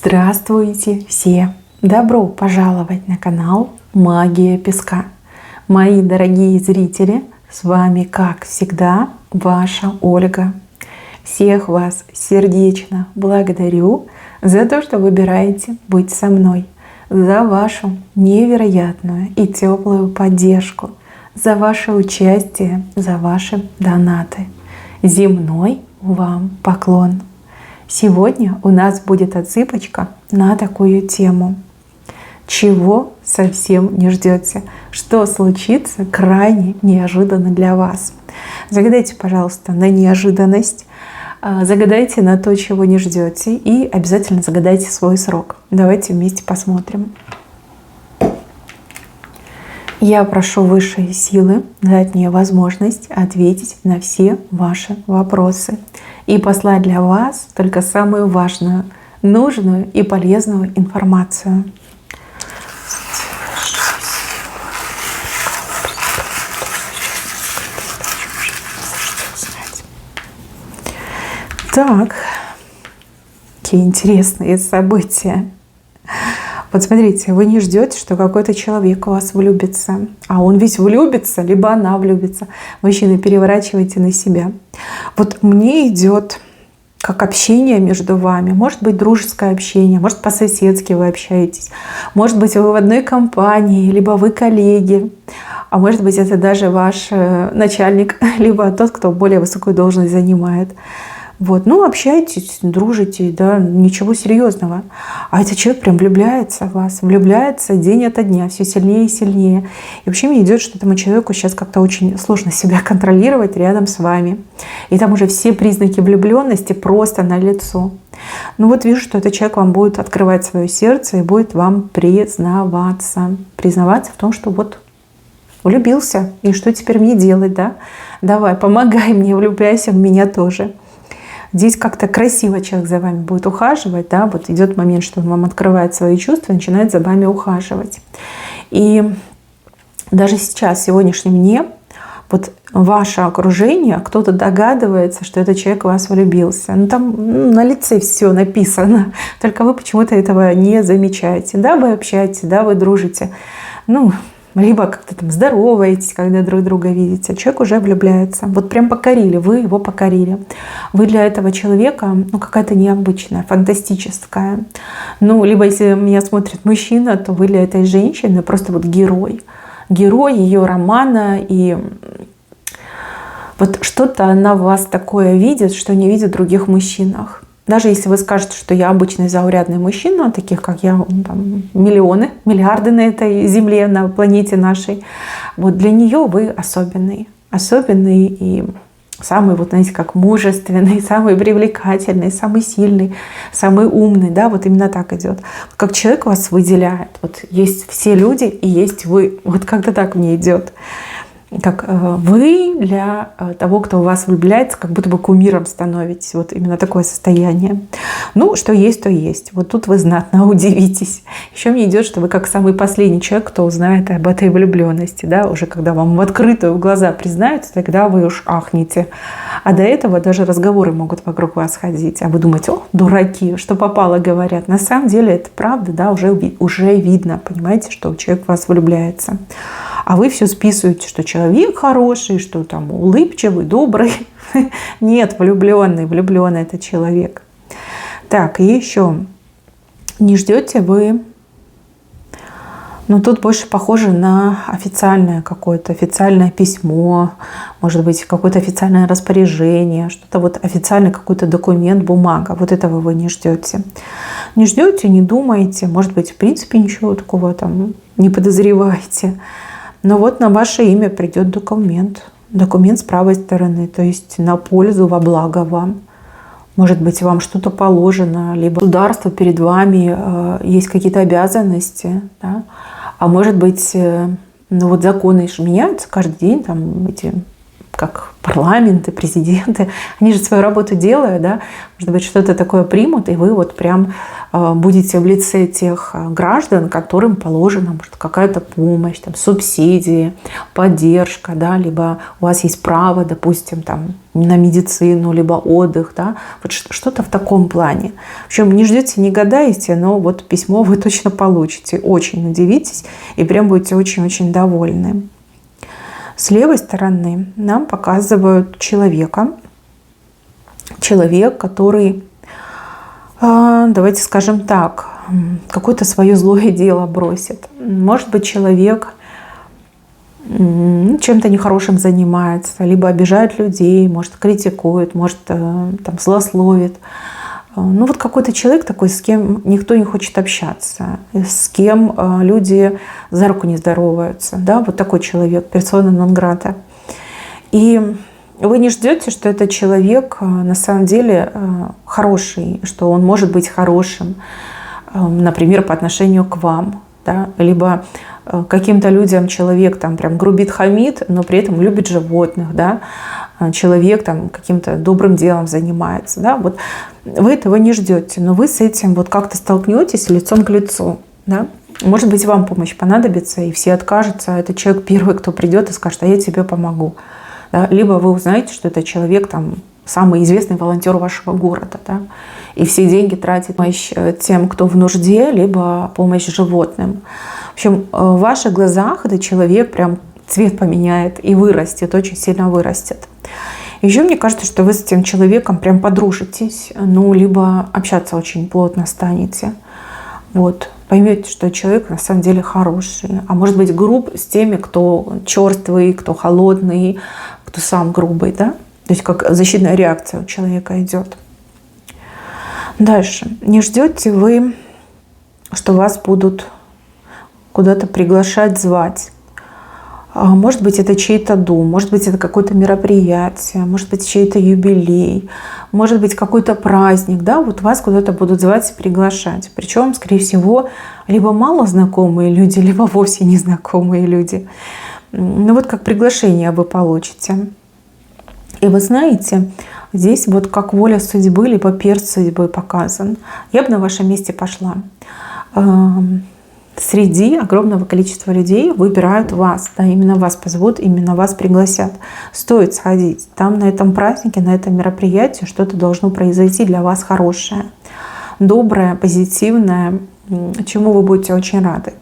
Здравствуйте все! Добро пожаловать на канал Магия Песка. Мои дорогие зрители, с вами, как всегда, ваша Ольга. Всех вас сердечно благодарю за то, что выбираете быть со мной, за вашу невероятную и теплую поддержку, за ваше участие, за ваши донаты. Земной вам поклон! Сегодня у нас будет отсыпочка на такую тему. Чего совсем не ждете? Что случится крайне неожиданно для вас? Загадайте, пожалуйста, на неожиданность, загадайте на то, чего не ждете, и обязательно загадайте свой срок. Давайте вместе посмотрим. Я прошу высшие силы дать мне возможность ответить на все ваши вопросы и послать для вас только самую важную, нужную и полезную информацию. Так, какие интересные события. Вот смотрите, вы не ждете, что какой-то человек у вас влюбится, а он ведь влюбится, либо она влюбится. Мужчины, переворачивайте на себя. Вот мне идет как общение между вами. Может быть, дружеское общение, может, по-соседски вы общаетесь, может быть, вы в одной компании, либо вы коллеги, а может быть, это даже ваш начальник, либо тот, кто более высокую должность занимает. Вот, ну, общайтесь, дружите, да, ничего серьезного. А этот человек прям влюбляется в вас, влюбляется день ото дня, все сильнее и сильнее. И вообще мне идет, что этому человеку сейчас как-то очень сложно себя контролировать рядом с вами. И там уже все признаки влюбленности просто налицо. Ну вот вижу, что этот человек вам будет открывать свое сердце и будет вам признаваться. Признаваться в том, что вот влюбился, и что теперь мне делать, да? Давай, помогай мне, влюбляйся в меня тоже. Здесь как-то красиво человек за вами будет ухаживать, да, вот идет момент, что он вам открывает свои чувства и начинает за вами ухаживать. И даже сейчас, в сегодняшнем дне, вот ваше окружение, кто-то догадывается, что этот человек в вас влюбился. Ну там на лице все написано, только вы почему-то этого не замечаете. Да, вы общаетесь, да, вы дружите. Ну, либо как-то там здороваетесь, когда друг друга видите. Человек уже влюбляется. Вот прям покорили, вы его покорили. Вы для этого человека, ну, какая-то необычная, фантастическая. Ну, либо если меня смотрит мужчина, то вы для этой женщины просто вот герой. Герой ее романа. И вот что-то она в вас такое видит, что не видит в других мужчинах. Даже если вы скажете, что я обычный заурядный мужчина, таких как я, там, миллионы, миллиарды на этой земле, на планете нашей, вот для нее вы особенный. Особенный и самый, вот знаете, как мужественный, самый привлекательный, самый сильный, самый умный. Да, вот именно так идет. Как человек вас выделяет. Вот есть все люди и есть вы. Вот как-то так мне идет. Как вы для того, кто в вас влюбляется, как будто бы кумиром становитесь. Вот именно такое состояние. Ну, что есть, то есть. Вот тут вы знатно удивитесь. Еще мне идет, что вы как самый последний человек, кто узнает об этой влюбленности. Да? Уже когда вам в открытую в глаза признаются, тогда вы уж ахнете. А до этого даже разговоры могут вокруг вас ходить. А вы думаете, о, дураки, что попало, говорят. На самом деле это правда, да, уже видно, понимаете, что человек в вас влюбляется. А вы все списываете, что человек хороший, что там улыбчивый, добрый. Нет, влюбленный это человек. Так, и еще не ждете вы, но тут больше похоже на официальное какое-то, официальное письмо, может быть, какое-то официальное распоряжение, что-то вот официальный какой-то документ, бумага. Вот этого вы не ждете. Не ждете, не думаете, может быть, в принципе ничего такого там не подозреваете. Но вот на ваше имя придет документ. Документ с правой стороны, то есть на пользу, во благо вам. Может быть, вам что-то положено, либо государство перед вами есть какие-то обязанности. Да? А может быть, ну вот законы же меняются каждый день, там эти как парламенты, президенты, они же свою работу делают, да, может быть, что-то такое примут, и вы вот прям будете в лице тех граждан, которым положена, может, какая-то помощь, там, субсидии, поддержка, да, либо у вас есть право, допустим, там, на медицину, либо отдых, да, вот что-то в таком плане. В общем, не ждете, не гадаете, но вот письмо вы точно получите, очень удивитесь и прям будете очень-очень довольны. С левой стороны нам показывают человека. Человек, который, давайте скажем так, какое-то свое злое дело бросит. Может быть, человек чем-то нехорошим занимается, либо обижает людей, может, критикует, может, там, злословит. Ну вот какой-то человек такой, с кем никто не хочет общаться, с кем люди за руку не здороваются. Да? Вот такой человек, персона нон грата. И вы не ждете, что этот человек на самом деле хороший, что он может быть хорошим, например, по отношению к вам. Да? Либо каким-то людям человек там прям грубит, хамит, но при этом любит животных. Да? Человек там каким-то добрым делом занимается. Да? Вот вы этого не ждете, но вы с этим вот как-то столкнетесь лицом к лицу. Да? Может быть, вам помощь понадобится, и все откажутся, а этот человек первый, кто придет и скажет: а я тебе помогу. Да? Либо вы узнаете, что это человек там самый известный волонтер вашего города, да? И все деньги тратит помощь тем, кто в нужде, либо помощь животным. В общем, в ваших глазах этот человек прям цвет поменяет и вырастет, очень сильно вырастет. Еще мне кажется, что вы с этим человеком прям подружитесь, ну, либо общаться очень плотно станете. Вот. Поймете, что человек на самом деле хороший. А может быть, груб с теми, кто черствый, кто холодный, кто сам грубый, да? То есть как защитная реакция у человека идет. Дальше. Не ждете вы, что вас будут куда-то приглашать, звать. Может быть, это чей-то дом, может быть, это какое-то мероприятие, может быть, чей-то юбилей, может быть, какой-то праздник, да, вот вас куда-то будут звать и приглашать. Причем, скорее всего, либо мало знакомые люди, либо вовсе незнакомые люди. Ну вот как приглашение вы получите. И вы знаете, здесь вот как воля судьбы, либо перст судьбы показан. Я бы на вашем месте пошла. Среди огромного количества людей выбирают вас, да, именно вас позовут, именно вас пригласят. Стоит сходить. Там на этом празднике, на этом мероприятии что-то должно произойти для вас хорошее, доброе, позитивное, чему вы будете очень рады.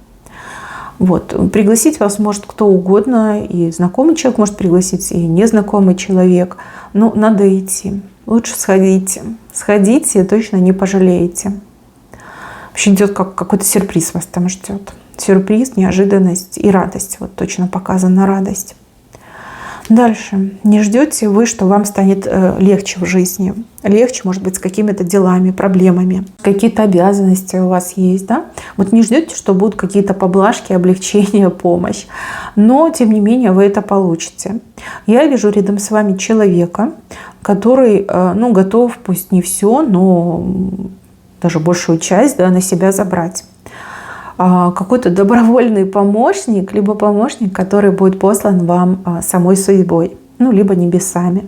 Вот. Пригласить вас может кто угодно, и знакомый человек может пригласить, и незнакомый человек. Но надо идти. Лучше сходите. Сходите, точно не пожалеете. Вообще идет как какой-то сюрприз вас там ждет. Сюрприз, неожиданность и радость. Вот точно показана радость. Дальше. Не ждете вы, что вам станет легче в жизни. Легче, может быть, с какими-то делами, проблемами. Какие-то обязанности у вас есть. Да? Вот не ждете, что будут какие-то поблажки, облегчения, помощь. Но, тем не менее, вы это получите. Я вижу рядом с вами человека, который готов, пусть не все, но даже большую часть, да, на себя забрать. Какой-то добровольный помощник, либо помощник, который будет послан вам самой судьбой, ну, либо небесами.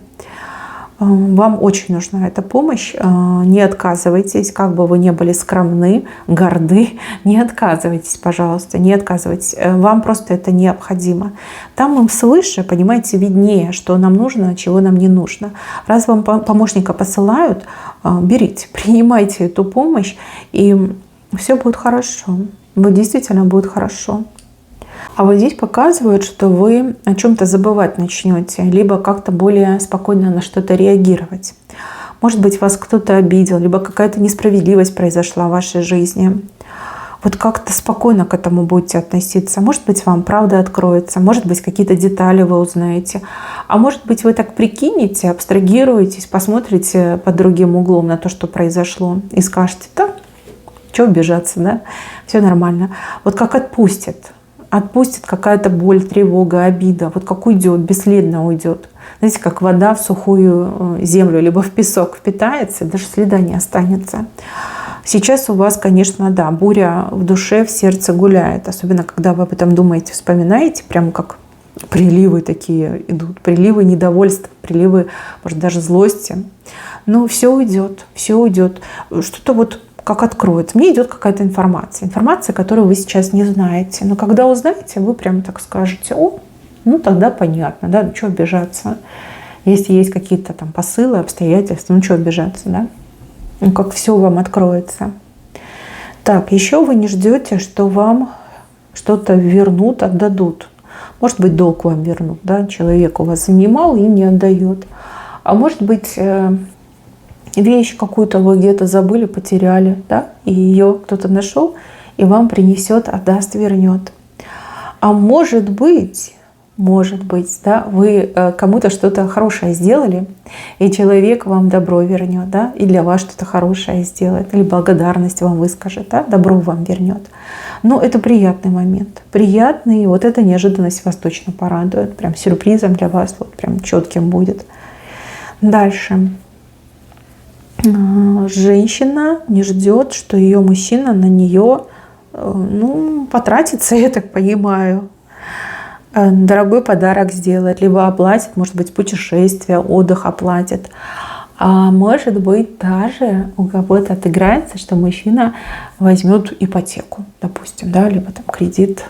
Вам очень нужна эта помощь. Не отказывайтесь, как бы вы ни были скромны, горды, не отказывайтесь, пожалуйста, не отказывайтесь. Вам просто это необходимо. Там им свыше, понимаете, виднее, что нам нужно, а чего нам не нужно. Раз вам помощника посылают, берите, принимайте эту помощь, и все будет хорошо. Вот действительно будет хорошо. А вот здесь показывают, что вы о чем-то забывать начнете, либо как-то более спокойно на что-то реагировать. Может быть, вас кто-то обидел, либо какая-то несправедливость произошла в вашей жизни. Вот как-то спокойно к этому будете относиться. Может быть, вам правда откроется, может быть, какие-то детали вы узнаете. А может быть, вы так прикинете, абстрагируетесь, посмотрите под другим углом на то, что произошло, и скажете: да, чего обижаться, да, все нормально. Вот как отпустит какая-то боль, тревога, обида, вот как уйдет, бесследно уйдет. Знаете, как вода в сухую землю, либо в песок впитается, даже следа не останется. Сейчас у вас, конечно, да, буря в душе, в сердце гуляет, особенно когда вы об этом думаете, вспоминаете, прям как приливы такие идут, приливы недовольства, приливы, может, даже злости. Но все уйдет, все уйдет. Что-то вот как откроется. Мне идет какая-то информация, которую вы сейчас не знаете. Но когда узнаете, вы прямо так скажете: о, ну тогда понятно, да, ну что обижаться. Если есть какие-то там посылы, обстоятельства, ну что обижаться, да? Ну как все вам откроется. Так, еще вы не ждете, что вам что-то вернут, отдадут. Может быть, долг вам вернут, да? Человек у вас занимал и не отдает. А может быть, вещь какую-то вы где-то забыли, потеряли, да? И ее кто-то нашел и вам принесет, отдаст, вернет. А может быть, да, вы кому-то что-то хорошее сделали, и человек вам добро вернет, да, и для вас что-то хорошее сделает, или благодарность вам выскажет, да, добро вам вернет. Но это приятный момент, приятный, вот эта неожиданность вас точно порадует, прям сюрпризом для вас, вот прям четким будет. Дальше. Женщина не ждет, что ее мужчина на нее, ну, потратится, я так понимаю, дорогой подарок сделает, либо оплатит, может быть, путешествие, отдых оплатит. А может быть, даже у кого-то отыграется, что мужчина возьмет ипотеку, допустим, да, либо там кредит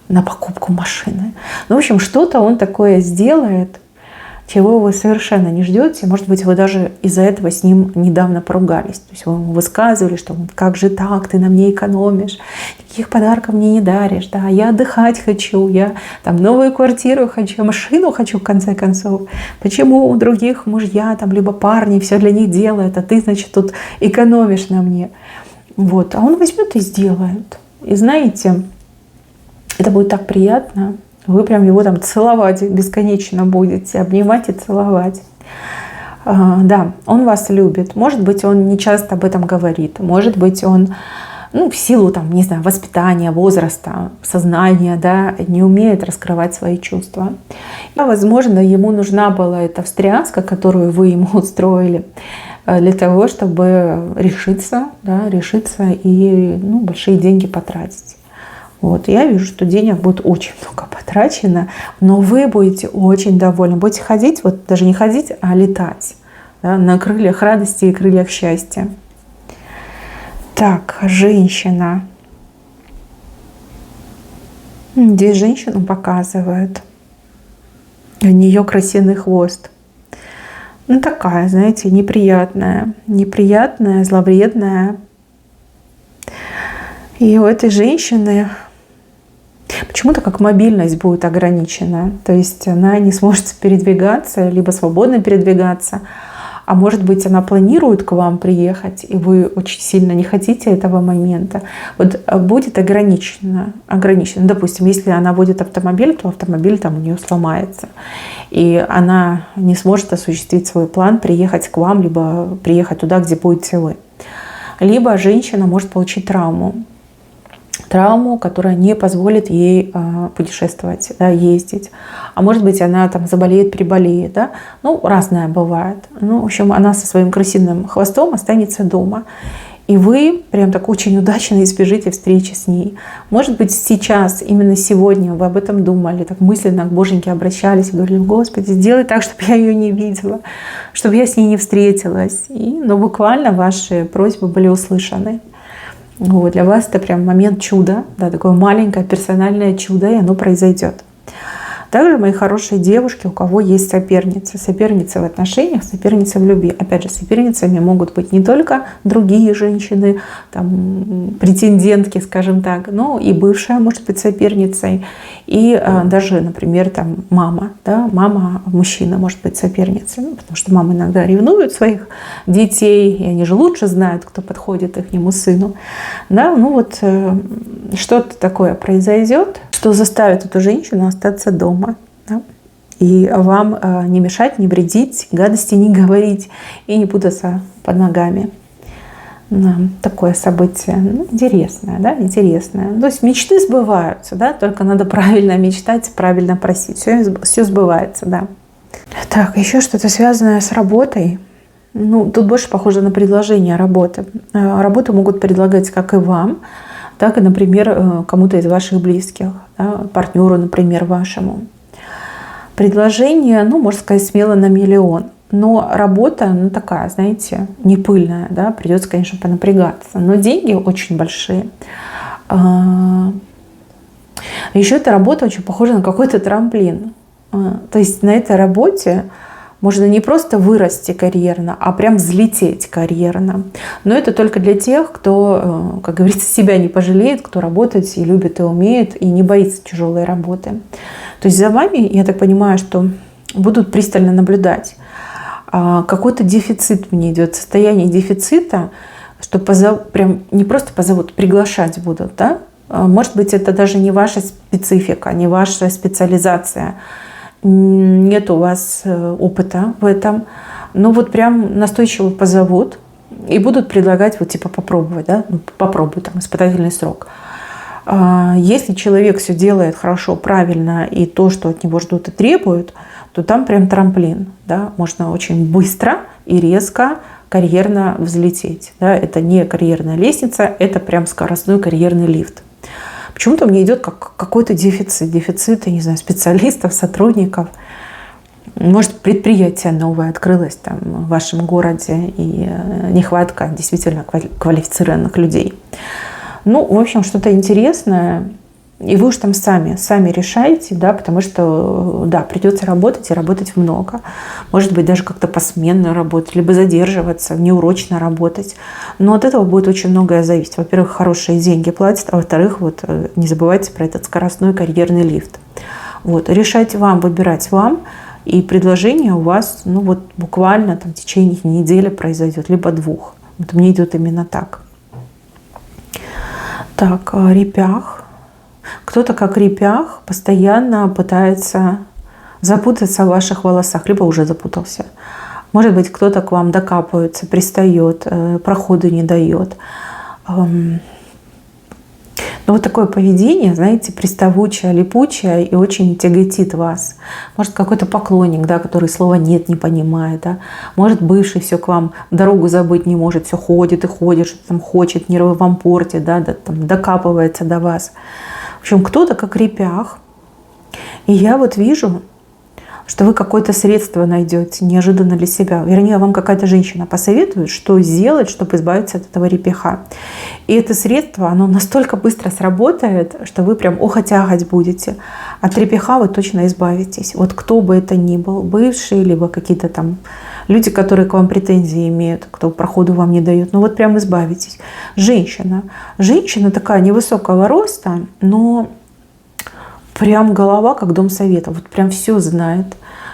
на покупку машины. Ну, в общем, что-то он такое сделает, чего вы совершенно не ждете. Может быть, вы даже из-за этого с ним недавно поругались. То есть вы ему высказывали, что как же так, ты на мне экономишь, никаких подарков мне не даришь, да, я отдыхать хочу, я там новую квартиру хочу, машину хочу в конце концов. Почему у других мужья там либо парни все для них делают, а ты, значит, тут экономишь на мне. Вот. А он возьмет и сделает. И знаете, это будет так приятно. Вы прям его там целовать бесконечно будете, обнимать и целовать. Да, он вас любит. Может быть, он не часто об этом говорит. Может быть, он, ну, в силу там, не знаю, воспитания, возраста, сознания, да, не умеет раскрывать свои чувства. И, возможно, ему нужна была эта встряска, которую вы ему устроили, для того, чтобы решиться, да, решиться и, ну, большие деньги потратить. Вот, я вижу, что денег будет очень много потрачено, но вы будете очень довольны. Будете ходить, вот даже не ходить, а летать, да, на крыльях радости и крыльях счастья. Так, женщина. Здесь женщину показывают. У нее крысиный хвост. Ну, такая, знаете, неприятная, зловредная. И у этой женщины почему-то как мобильность будет ограничена. То есть она не сможет передвигаться, либо свободно передвигаться. А может быть, она планирует к вам приехать, и вы очень сильно не хотите этого момента. Вот будет ограничено. Допустим, если она водит автомобиль, то автомобиль там у нее сломается. И она не сможет осуществить свой план, приехать к вам, либо приехать туда, где будете вы. Либо женщина может получить травму, которая не позволит ей путешествовать, да, ездить. А может быть, она там заболеет, переболеет. Да? Ну, разное бывает. Ну, в общем, она со своим крысиным хвостом останется дома. И вы прям так очень удачно избежите встречи с ней. Может быть, сейчас, именно сегодня вы об этом думали, так мысленно к Боженьке обращались, говорили: Господи, сделай так, чтобы я ее не видела, чтобы я с ней не встретилась. Но буквально ваши просьбы были услышаны. Вот, для вас это прям момент чуда, да, такое маленькое персональное чудо, и оно произойдет. Также, мои хорошие девушки, у кого есть соперницы в отношениях, соперницы в любви. Опять же, соперницами могут быть не только другие женщины, там, претендентки, скажем так, но и бывшая может быть соперницей, и даже, например, там, мама, да, мама мужчина может быть соперницей, ну, потому что мамы иногда ревнуют своих детей, и они же лучше знают, кто подходит их сыну. Да, ну вот что-то такое произойдет, что заставит эту женщину остаться дома. Да? И вам не мешать, не вредить, гадости не говорить и не путаться под ногами. Да, такое событие, ну, интересное, да, интересное. То есть мечты сбываются, да, только надо правильно мечтать, правильно просить. Все сбывается, да. Так, еще что-то связанное с работой. Ну, тут больше похоже на предложение работы. Работу могут предлагать как и вам, так и, например, кому-то из ваших близких, да, партнеру, например, вашему. Предложение, ну, можно сказать, смело на миллион. Но работа, ну, такая, знаете, не пыльная, да, придется, конечно, понапрягаться. Но деньги очень большие. Еще эта работа очень похожа на какой-то трамплин. То есть на этой работе можно не просто вырасти карьерно, а прям взлететь карьерно. Но это только для тех, кто, как говорится, себя не пожалеет, кто работает и любит, и умеет, и не боится тяжелой работы. То есть за вами, я так понимаю, что будут пристально наблюдать. Какой-то дефицит мне идет, состояние дефицита, что прям не просто позовут, приглашать будут, да? Может быть, это даже не ваша специфика, не ваша специализация. Нет у вас опыта в этом. Но вот прям настойчиво позовут и будут предлагать вот типа попробовать, да? Ну, попробуй, там, испытательный срок. Если человек все делает хорошо, правильно, и то, что от него ждут и требуют, то там прям трамплин, да? Можно очень быстро и резко карьерно взлететь. Да? Это не карьерная лестница, это прям скоростной карьерный лифт. Почему-то мне идет как какой-то дефицит, я не знаю, специалистов, сотрудников. Может, предприятие новое открылось там в вашем городе, и нехватка действительно квалифицированных людей. Ну, в общем, что-то интересное. И вы уж там сами решаете, да, потому что, да, придется работать и работать много. Может быть, даже как-то посменно работать, либо задерживаться, неурочно работать. Но от этого будет очень многое зависеть. Во-первых, хорошие деньги платят, а во-вторых, вот, не забывайте про этот скоростной карьерный лифт. Вот, решать вам, выбирать вам, и предложение у вас, ну вот, буквально там в течение недели произойдет, либо 2. Вот мне идет именно так. Так, репях. Кто-то, как репях, постоянно пытается запутаться в ваших волосах, либо уже запутался. Может быть, кто-то к вам докапывается, пристает, проходу не дает. Но вот такое поведение, знаете, приставучее, липучее и очень тяготит вас. Может, какой-то поклонник, да, который слова «нет» не понимает. Да? Может, бывший все к вам дорогу забыть не может, все ходит и ходит, что-то там хочет, нервы вам портит, да, там, докапывается до вас. В общем, кто-то как репях. И я вот вижу, что вы какое-то средство найдете неожиданно для себя. Вернее, вам какая-то женщина посоветует, что сделать, чтобы избавиться от этого репеха. И это средство, оно настолько быстро сработает, что вы прям охотягать будете. От репеха вы точно избавитесь. Вот кто бы это ни был, бывшие, либо какие-то там люди, которые к вам претензии имеют, кто проходу вам не дает, ну вот прям избавитесь. Женщина. Женщина такая невысокого роста, но прям голова, как дом совета. Вот прям все знает.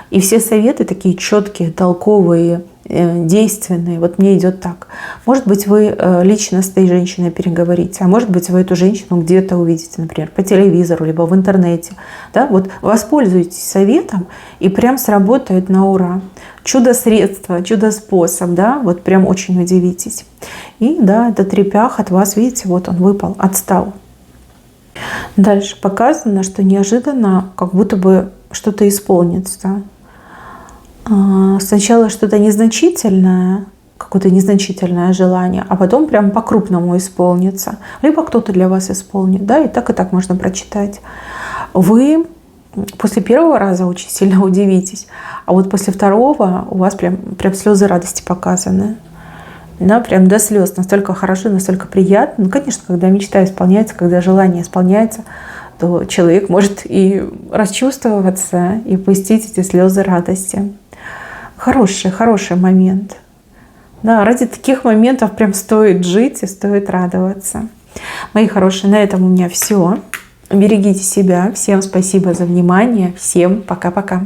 И все советы такие четкие, толковые, действенные. Вот мне идет так. Может быть, вы лично с этой женщиной переговорите, а может быть, вы эту женщину где-то увидите, например, по телевизору, либо в интернете. Да? Вот воспользуйтесь советом, и прям сработает на ура. Чудо-средство, чудо-способ, да, вот прям очень удивитесь. И да, этот репях от вас, видите, вот он выпал, отстал. Дальше показано, что неожиданно как будто бы что-то исполнится. Сначала что-то незначительное, какое-то незначительное желание, а потом прям по-крупному исполнится. Либо кто-то для вас исполнит, да, и так можно прочитать. Вы после первого раза очень сильно удивитесь, а вот после второго у вас прям слезы радости показаны. Да, прям до слез, настолько хорошо, настолько приятно. Ну, конечно, когда мечта исполняется, когда желание исполняется, то человек может и расчувствоваться, и пустить эти слезы радости. Хороший момент. Да, ради таких моментов прям стоит жить и стоит радоваться. Мои хорошие, на этом у меня все. Берегите себя. Всем спасибо за внимание. Всем пока-пока.